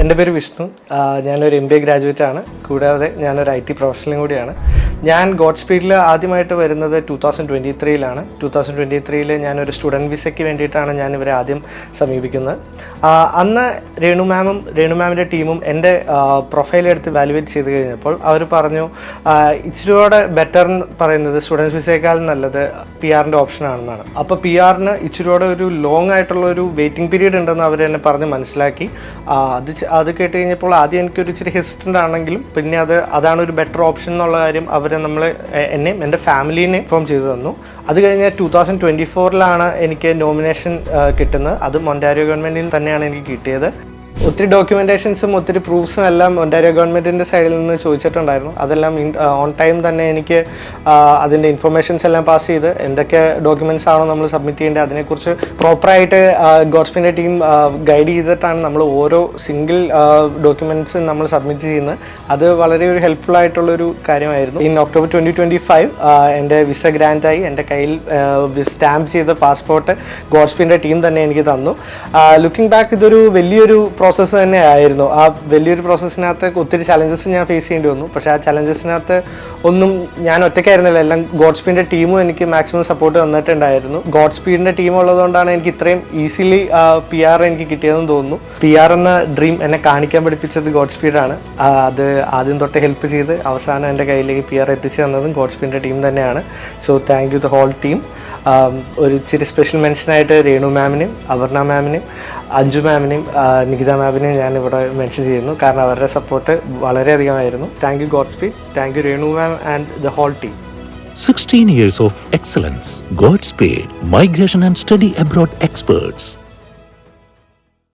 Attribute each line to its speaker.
Speaker 1: എൻ്റെ പേര് വിഷ്ണു. ഞാനൊരു MBA ഗ്രാജുവേറ്റ് ആണ്. കൂടാതെ ഞാനൊരു IT പ്രൊഫഷണലും കൂടിയാണ്. ഞാൻ ഗോഡ് സ്പീഡിൽ ആദ്യമായിട്ട് വരുന്നത് 2023 2023 ഞാനൊരു സ്റ്റുഡൻറ്റ് വിസയ്ക്ക് വേണ്ടിയിട്ടാണ് ഞാൻ ഇവരെ ആദ്യം സമീപിക്കുന്നത്. അന്ന് രേണു മാമിൻ്റെ ടീമും എൻ്റെ പ്രൊഫൈൽ എടുത്ത് വാലുവേറ്റ് ചെയ്ത് കഴിഞ്ഞപ്പോൾ അവർ പറഞ്ഞു ഇച്ചിരിയോടെ ബെറ്റർ എന്ന് പറയുന്നത് സ്റ്റുഡൻറ്റ് വിസയേക്കാൾ നല്ലത് PR-ൻ്റെ ഓപ്ഷനാണെന്നാണ്. അപ്പോൾ PR-ന് ഇച്ചിരിയോടെ ഒരു ലോങ് ആയിട്ടുള്ള ഒരു വെയിറ്റിംഗ് പീരീഡ് ഉണ്ടെന്ന് അവർ എന്നെ പറഞ്ഞ് മനസ്സിലാക്കി. അത് കേട്ട് കഴിഞ്ഞപ്പോൾ ആദ്യം എനിക്കൊരു ഇച്ചിരി ഹെസിറ്റൻ്റ് ആണെങ്കിലും പിന്നെ അതാണ് ഒരു ബെറ്റർ ഓപ്ഷൻ എന്നുള്ള കാര്യം എന്നെയും എൻ്റെ ഫാമിലീനെ ഇൻഫോം ചെയ്തു തന്നു. അത് കഴിഞ്ഞ് 2024 എനിക്ക് നോമിനേഷൻ കിട്ടുന്നത്. അതും ഒൻറ്റാരിയോ ഗവൺമെൻറ്റിൽ തന്നെയാണ് എനിക്ക് കിട്ടിയത്. ഒത്തിരി ഡോക്യുമെൻറ്റേഷൻസും ഒത്തിരി പ്രൂഫ്സും എല്ലാം ഒൻറ്റാരിയോ ഗവൺമെൻറ്റിൻ്റെ സൈഡിൽ നിന്ന് ചോദിച്ചിട്ടുണ്ടായിരുന്നു. അതെല്ലാം ഓൺ ടൈം തന്നെ എനിക്ക് അതിൻ്റെ ഇൻഫർമേഷൻസ് എല്ലാം പാസ് ചെയ്ത് എന്തൊക്കെ ഡോക്യുമെൻറ്റ്സ് ആണോ നമ്മൾ സബ്മിറ്റ് ചെയ്യേണ്ടത് അതിനെക്കുറിച്ച് പ്രോപ്പറായിട്ട് ഗോഡ്സ്പീഡിൻ്റെ ടീം ഗൈഡ് ചെയ്തിട്ടാണ് നമ്മൾ ഓരോ സിംഗിൾ ഡോക്യുമെൻറ്റ്സും നമ്മൾ സബ്മിറ്റ് ചെയ്യുന്നത്. അത് വളരെ ഒരു ഹെൽപ്ഫുൾ ആയിട്ടുള്ളൊരു കാര്യമായിരുന്നു. ഒക്ടോബർ 2025 എൻ്റെ വിസ ഗ്രാൻറ്റായി. എൻ്റെ കയ്യിൽ സ്റ്റാമ്പ് ചെയ്ത പാസ്പോർട്ട് ഗോഡ്സ്പീഡിൻ്റെ ടീം തന്നെ എനിക്ക് തന്നു. ലുക്കിംഗ് ബാക്ക് ഇതൊരു വലിയൊരു പ്രോസസ്സ് തന്നെ ആയിരുന്നു. ആ വലിയൊരു പ്രോസസ്സിനകത്ത് ഒത്തിരി ചലഞ്ചസ് ഞാൻ ഫേസ് ചെയ്യേണ്ടി വന്നു. പക്ഷേ ആ ചലഞ്ചസിനകത്ത് ഒന്നും ഞാൻ ഒറ്റയ്ക്കായിരുന്നില്ല. എല്ലാം ഗോഡ്സ്പീഡിൻ്റെ ടീമും എനിക്ക് മാക്സിമം സപ്പോർട്ട് തന്നിട്ടുണ്ടായിരുന്നു. ഗോഡ്സ്പീഡിൻ്റെ ടീം ഉള്ളതുകൊണ്ടാണ് എനിക്ക് ഇത്രയും ഈസിലി PR എനിക്ക് കിട്ടിയതെന്ന് തോന്നുന്നു. PR എന്ന ഡ്രീം എന്നെ കാണിക്കാൻ പഠിപ്പിച്ചത് ഗോഡ്സ്പീഡാണ്. അത് ആദ്യം തൊട്ട് ഹെൽപ്പ് ചെയ്ത് അവസാനം എൻ്റെ കയ്യിലേക്ക് PR എത്തിച്ചു തന്നതും ഗോഡ്സ്പീഡിൻ്റെ ടീം തന്നെയാണ്. So thank you the whole team. ഒരു ഇച്ചിരി സ്പെഷ്യൽ മെൻഷനായിട്ട് രേണു മാമിനും അപർണ മാമിനും അഞ്ജു മാമിനെയും നികിത മാമിനെയും ഞാൻ ഇവിടെ മെൻഷൻ ചെയ്യുന്നു. കാരണം അവരുടെ സപ്പോർട്ട് വളരെയധികമായിരുന്നു. Thank you Godspeed, thank you Renu ma'am and the whole team.
Speaker 2: 16 years of excellence. Godspeed, migration and study abroad experts.